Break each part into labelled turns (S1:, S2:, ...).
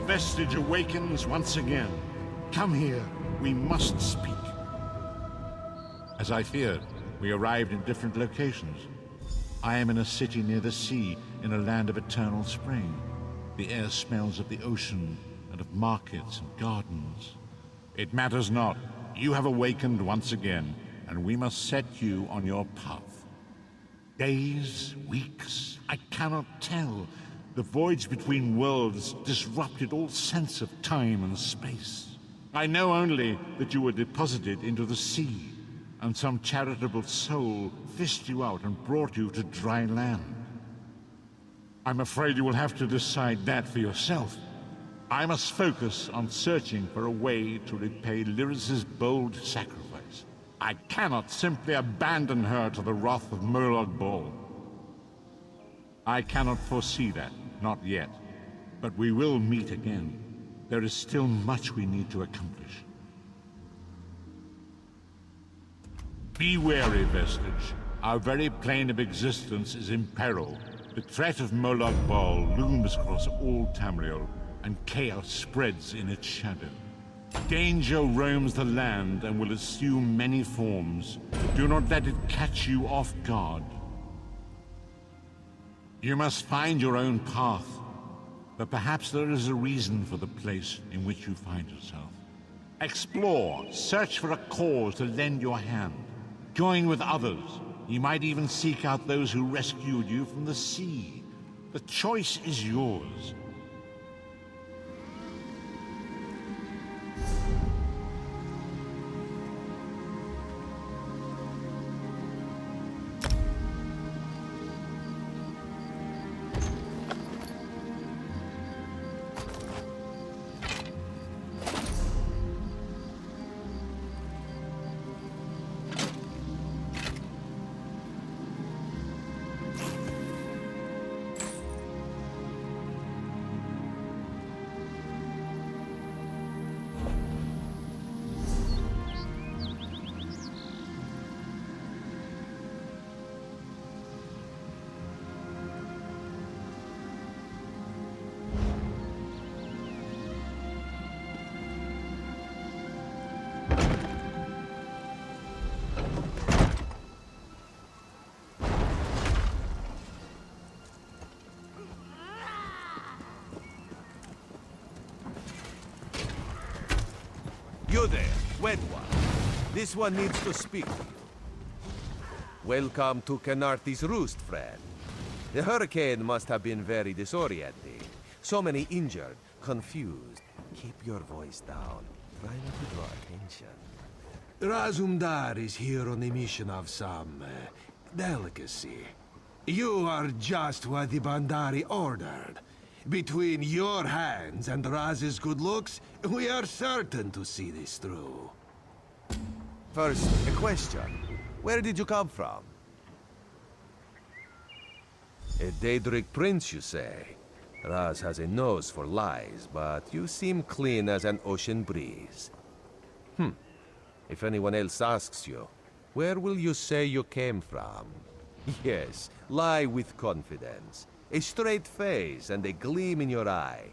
S1: vestige awakens once again. Come here, we must speak. As I feared, we arrived in different locations. I am in a city near the sea, in a land of eternal spring. The air smells of the ocean, and of markets and gardens. It matters not. You have awakened once again, and we must set you on your path. Days, weeks, I cannot tell. The voids between worlds disrupted all sense of time and space. I know only that you were deposited into the sea, and some charitable soul fished you out and brought you to dry land. I'm afraid you will have to decide that for yourself. I must focus on searching for a way to repay Lyris's bold sacrifice. I cannot simply abandon her to the wrath of Molag Bal. I cannot foresee that, not yet. But we will meet again. There is still much we need to accomplish. Be wary, Vestige. Our very plane of existence is in peril. The threat of Molag Bal looms across all Tamriel, and chaos spreads in its shadow. Danger roams the land and will assume many forms. Do not let it catch you off guard. You must find your own path, but perhaps there is a reason for the place in which you find yourself. Explore, search for a cause to lend your hand. Join with others. You might even seek out those who rescued you from the sea. The choice is yours.
S2: You there, wed one. This one needs to speak to you. Welcome to Canarthi's roost, friend. The hurricane must have been very disorienting. So many injured, confused. Keep your voice down. Try not to draw attention.
S3: Razumdar is here on a mission of some delicacy. You are just what the Bandari ordered. Between your hands and Raz's good looks, we are certain to see this through.
S2: First, a question. Where did you come from? A Daedric Prince, you say? Raz has a nose for lies, but you seem clean as an ocean breeze. If anyone else asks you, where will you say you came from? Yes, lie with confidence. A straight face and a gleam in your eye.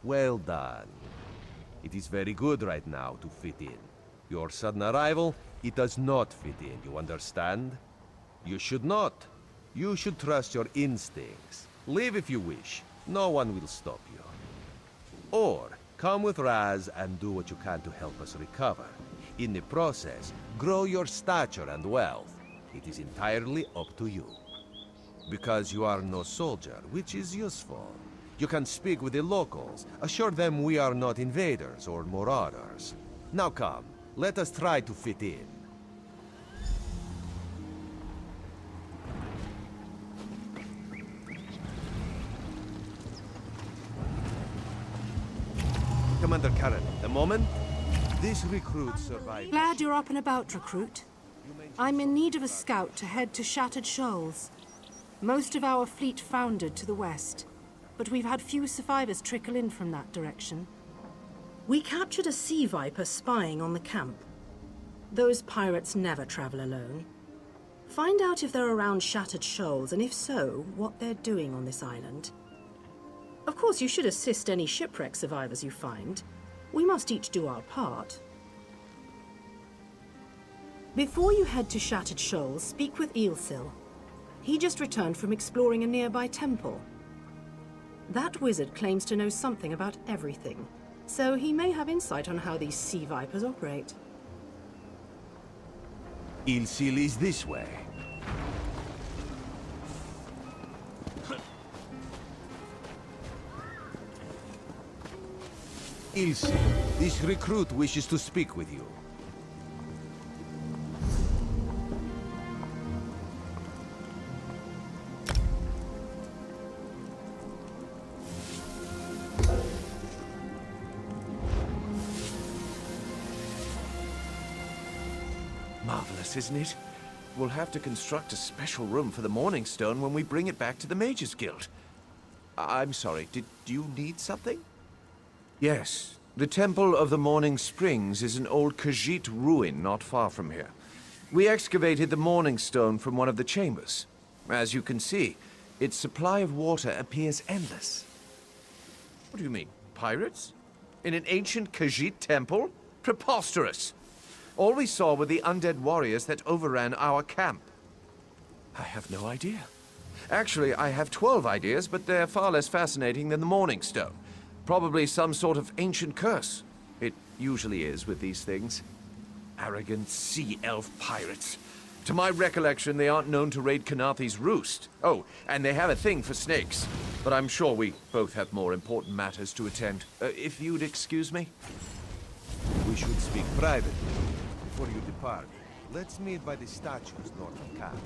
S2: Well done. It is very good right now to fit in. Your sudden arrival, it does not fit in, you understand? You should not. You should trust your instincts. Leave if you wish. No one will stop you. Or, come with Raz and do what you can to help us recover. In the process, grow your stature and wealth. It is entirely up to you. Because you are no soldier, which is useful. You can speak with the locals, assure them we are not invaders or marauders. Now come, let us try to fit in. Commander Karen, a moment. This recruit survived.
S4: Glad you're up and about, recruit. I'm in need of a scout to head to Shattered Shoals. Most of our fleet foundered to the west, but we've had few survivors trickle in from that direction. We captured a sea viper spying on the camp. Those pirates never travel alone. Find out if they're around Shattered Shoals, and if so, what they're doing on this island. Of course, you should assist any shipwreck survivors you find. We must each do our part. Before you head to Shattered Shoals, speak with Eelsil. He just returned from exploring a nearby temple. That wizard claims to know something about everything, so he may have insight on how these sea vipers operate.
S2: Eelsil is this way. Eelsil, this recruit wishes to speak with you.
S5: Marvelous, isn't it? We'll have to construct a special room for the Morning Stone when we bring it back to the Mages Guild. I'm sorry, did you need something? Yes. The Temple of the Morning Springs is an old Khajiit ruin not far from here. We excavated the Morning Stone from one of the chambers. As you can see, its supply of water appears endless. What do you mean, pirates? In an ancient Khajiit temple? Preposterous! All we saw were the undead warriors that overran our camp. I have no idea. Actually, I have 12 ideas, but they're far less fascinating than the Morning Stone. Probably some sort of ancient curse. It usually is with these things. Arrogant sea elf pirates. To my recollection, they aren't known to raid Kanathe's roost. Oh, and they have a thing for snakes. But I'm sure we both have more important matters to attend. If you'd excuse me?
S2: We should speak privately. Before you depart, let's meet by the statues north of camp.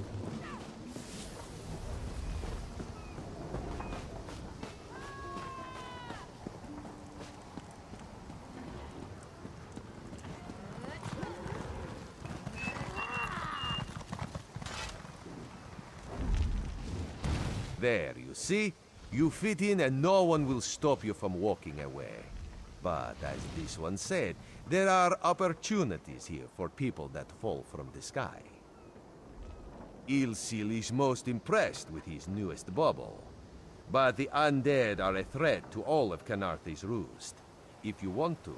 S2: There, you see? You fit in and no one will stop you from walking away. But as this one said, there are opportunities here for people that fall from the sky. Eelsil is most impressed with his newest bauble. But the undead are a threat to all of Kanathe's roost. If you want to,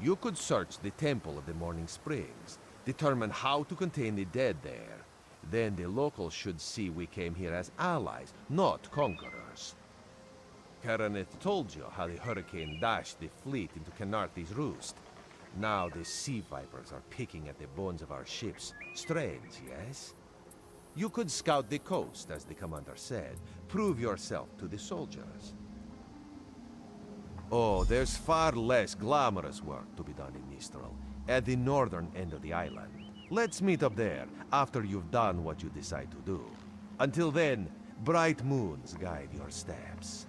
S2: you could search the Temple of the Morning Springs, determine how to contain the dead there. Then the locals should see we came here as allies, not conquerors. Karaneth told you how the hurricane dashed the fleet into Kanathe's roost. Now the sea vipers are picking at the bones of our ships. Strange, yes? You could scout the coast, as the commander said. Prove yourself to the soldiers. Oh, there's far less glamorous work to be done in Mistral, at the northern end of the island. Let's meet up there, after you've done what you decide to do. Until then, bright moons guide your steps.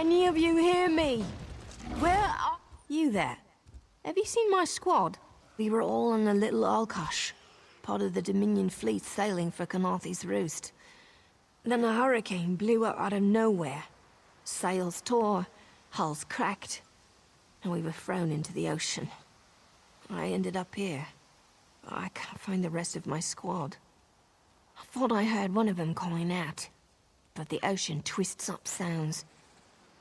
S6: any of you hear me? Where are you there? Have you seen my squad? We were all on a little Alkosh, part of the Dominion fleet sailing for Canathi's Roost. Then a hurricane blew up out of nowhere. Sails tore, hulls cracked, and we were thrown into the ocean. I ended up here. I can't find the rest of my squad. I thought I heard one of them calling out, but the ocean twists up sounds.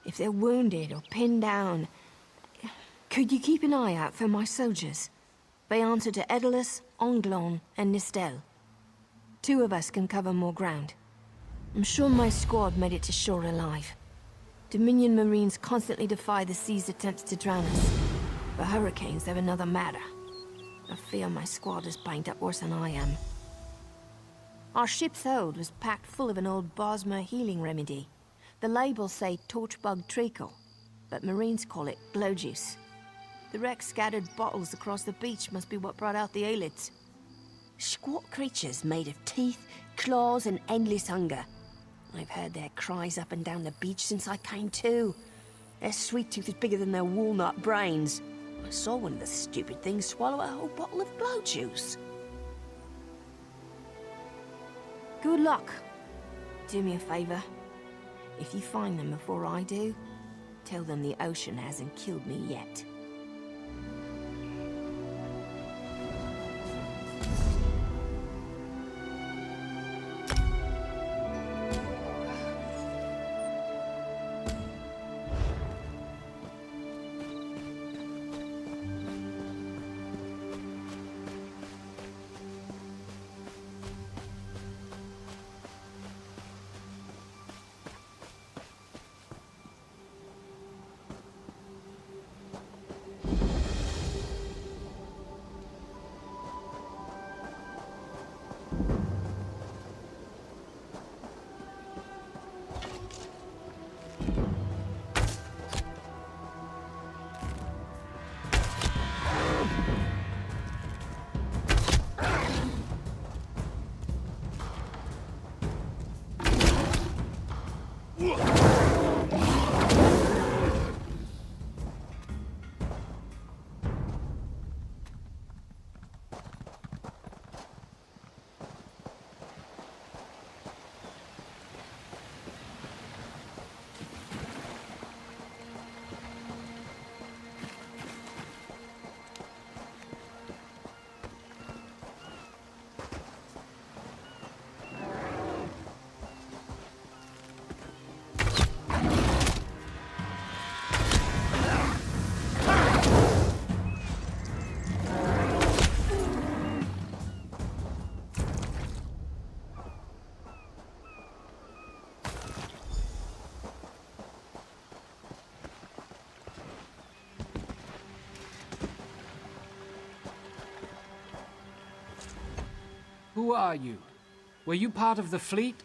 S6: If they're wounded or pinned down, could you keep an eye out for my soldiers? They answer to Edalus, Onglon, and Nistel. 2 of us can cover more ground. I'm sure my squad made it to shore alive. Dominion Marines constantly defy the sea's attempts to drown us. The hurricanes have another matter. I fear my squad is banged up worse than I am. Our ship's hold was packed full of an old Bosmer healing remedy. The labels say torchbug treacle, but Marines call it glow juice. The wreck scattered bottles across the beach must be what brought out the aelids. Squat creatures made of teeth, claws, and endless hunger. I've heard their cries up and down the beach since I came to. Their sweet tooth is bigger than their walnut brains. I saw one of the stupid things swallow a whole bottle of glow juice. Good luck. Do me a favor. If you find them before I do, tell them the ocean hasn't killed me yet.
S7: Who are you? Were you part of the fleet?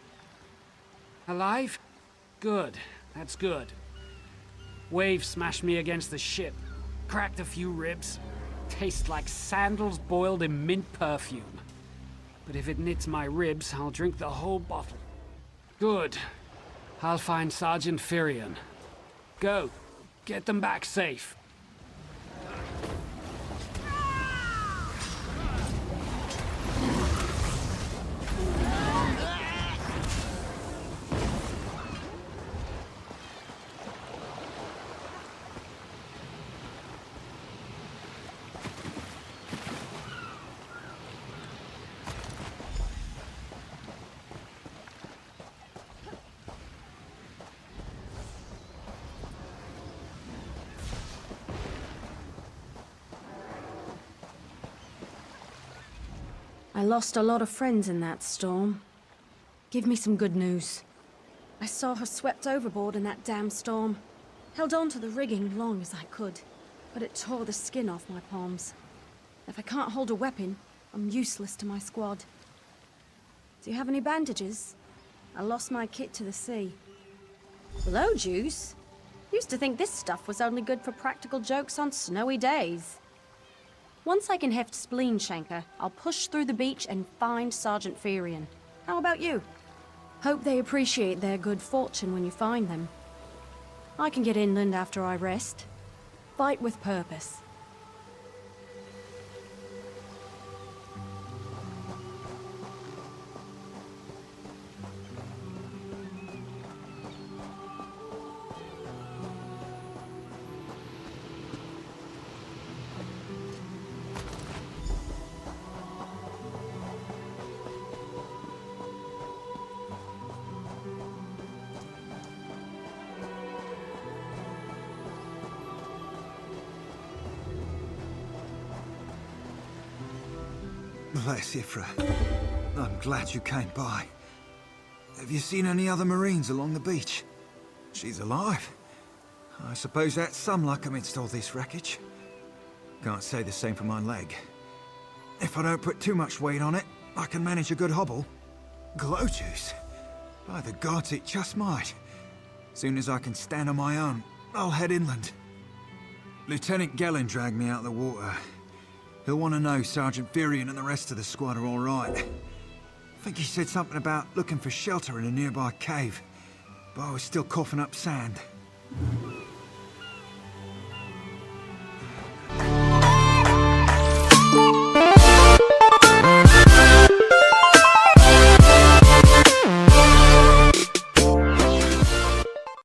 S7: Alive? Good. That's good. Wave smashed me against the ship. Cracked a few ribs. Tastes like sandals boiled in mint perfume. But if it knits my ribs, I'll drink the whole bottle. Good. I'll find Sergeant Firion. Go. Get them back safe.
S4: I lost a lot of friends in that storm. Give me some good news. I saw her swept overboard in that damn storm. Held on to the rigging long as I could, but it tore the skin off my palms. If I can't hold a weapon, I'm useless to my squad. Do you have any bandages? I lost my kit to the sea. Blow juice? Used to think this stuff was only good for practical jokes on snowy days. Once I can heft Spleen Shanker, I'll push through the beach and find Sergeant Firion. How about you? Hope they appreciate their good fortune when you find them.
S8: I can get inland after I rest. Fight with purpose.
S9: Bless Ifra. I'm glad you came by. Have you seen any other Marines along the beach? She's alive. I suppose that's some luck amidst all this wreckage. Can't say the same for my leg. If I don't put too much weight on it, I can manage a good hobble. Glow juice? By the gods, it just might. Soon as I can stand on my own, I'll head inland. Lieutenant Gellin dragged me out of the water. He'll want to know Sergeant Furion and the rest of the squad are all right. I think he said something about looking for shelter in a nearby cave, but I was still coughing up sand.